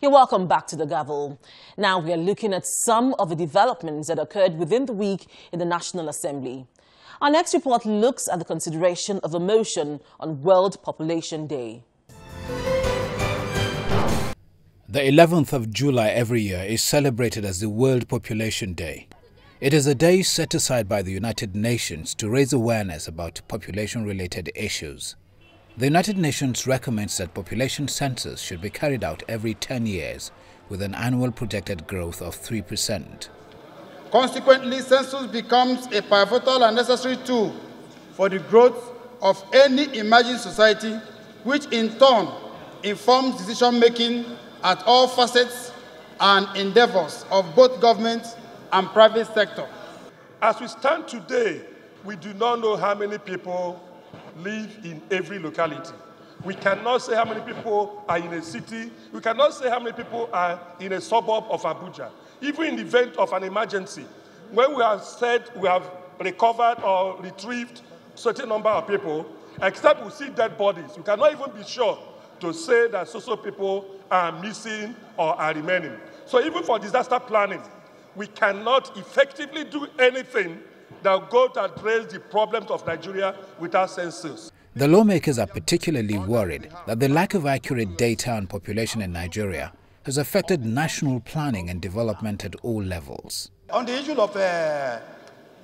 You're welcome back to the Gavel. Now we are looking at some of the developments that occurred within the week in the National Assembly. Our next report looks at the consideration of a motion on World Population Day. The 11th of July every year is celebrated as the World Population Day. It is a day set aside by the United Nations to raise awareness about population-related issues. The United Nations recommends that population census should be carried out every 10 years with an annual projected growth of 3%. Consequently, census becomes a pivotal and necessary tool for the growth of any emerging society, which in turn informs decision-making at all facets and endeavors of both government and private sector. As we stand today, we do not know how many people live in every locality. We cannot say how many people are in a city. We cannot say how many people are in a suburb of Abuja. Even in the event of an emergency, when we have said we have recovered or retrieved a certain number of people, except we see dead bodies, we cannot even be sure to say that so people are missing or are remaining. So even for disaster planning, we cannot effectively do anything that will go to address the problems of Nigeria without census. The lawmakers are particularly worried that the lack of accurate data on population in Nigeria has affected national planning and development at all levels. On the issue of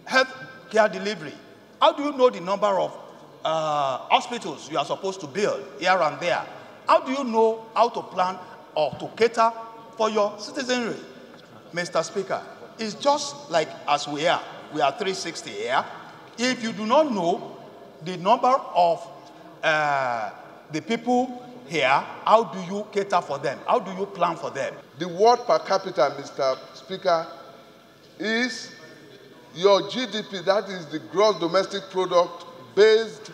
health care delivery, how do you know the number of hospitals you are supposed to build here and there? How do you know how to plan or to cater for your citizenry? Mr. Speaker, it's just like as we are 360 here. If you do not know the number of the people here, how do you cater for them? How do you plan for them? The word per capita, Mr. Speaker, is your GDP, that is the gross domestic product, based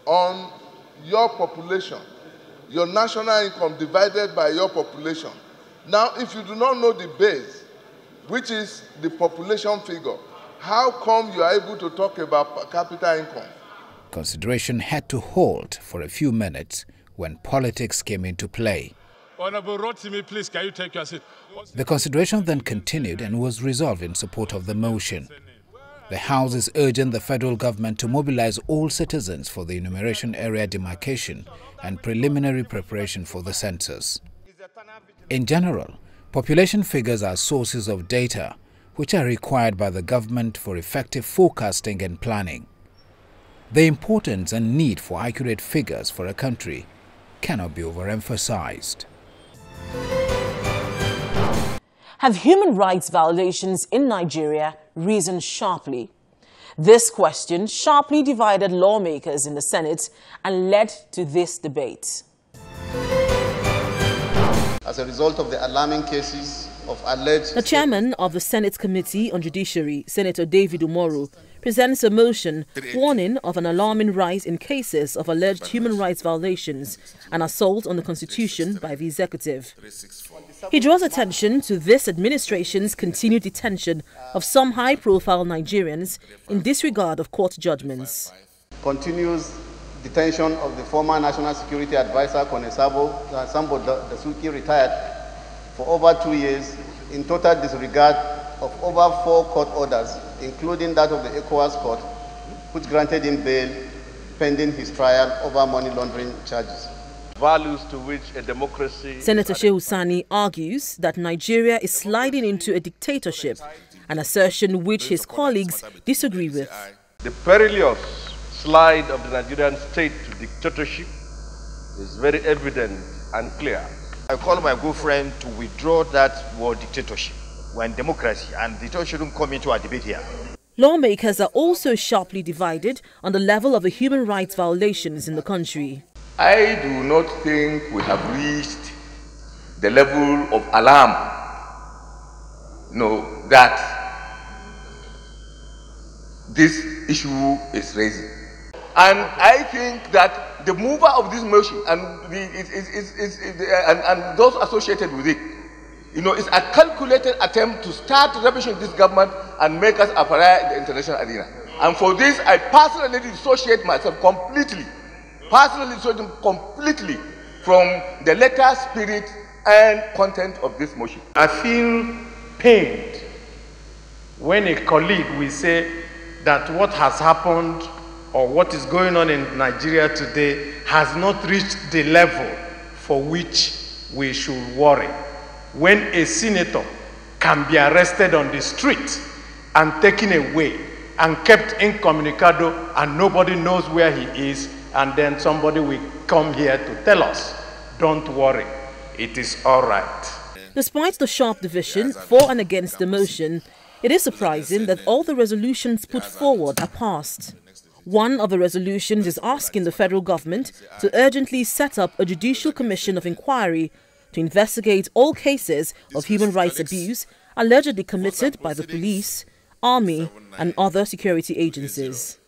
on your population, your national income divided by your population. Now, if you do not know the base, which is the population figure, how come you are able to talk about per capita income? Consideration had to halt for a few minutes when politics came into play. Honorable Rotimi, please, can you take your seat? The consideration then continued and was resolved in support of the motion. The House is urging the federal government to mobilize all citizens for the enumeration area demarcation and preliminary preparation for the census. In general, population figures are sources of data which are required by the government for effective forecasting and planning. The importance and need for accurate figures for a country cannot be overemphasized. Have human rights violations in Nigeria risen sharply? This question sharply divided lawmakers in the Senate and led to this debate. As a result of the alarming cases of alleged... The chairman of the Senate Committee on Judiciary, Senator David Umoru, presents a motion warning of an alarming rise in cases of alleged human rights violations and assault on the Constitution by the executive. He draws attention to this administration's continued detention of some high-profile Nigerians in disregard of court judgments. Continues detention of the former National Security Advisor, Sambo Dasuki, retired, for over 2 years in total disregard of over 4 court orders, including that of the ECOWAS court, which granted him bail pending his trial over money laundering charges. Values to which a democracy... Senator Shehu Sani argues that Nigeria is sliding into a dictatorship, an assertion which his colleagues disagree with. The perilous slide of the Nigerian state to dictatorship is very evident and clear. I call my good friend to withdraw that word dictatorship. We're in democracy, and dictatorship shouldn't come into our debate here. Lawmakers are also sharply divided on the level of the human rights violations in the country. I do not think we have reached the level of alarm, that this issue is raising. And I think that the mover of this motion and those associated with it, is a calculated attempt to start ravishing this government and make us a pariah in the international arena. And for this, I personally dissociate myself completely from the letter, spirit, and content of this motion. I feel pained when a colleague will say that what has happened or what is going on in Nigeria today has not reached the level for which we should worry. When a senator can be arrested on the street and taken away and kept incommunicado and nobody knows where he is, and then somebody will come here to tell us, don't worry, it is all right. Despite the sharp division for and against the motion, it is surprising that all the resolutions put forward are passed. One of the resolutions is asking the federal government to urgently set up a judicial commission of inquiry to investigate all cases of human rights abuse allegedly committed by the police, army and other security agencies.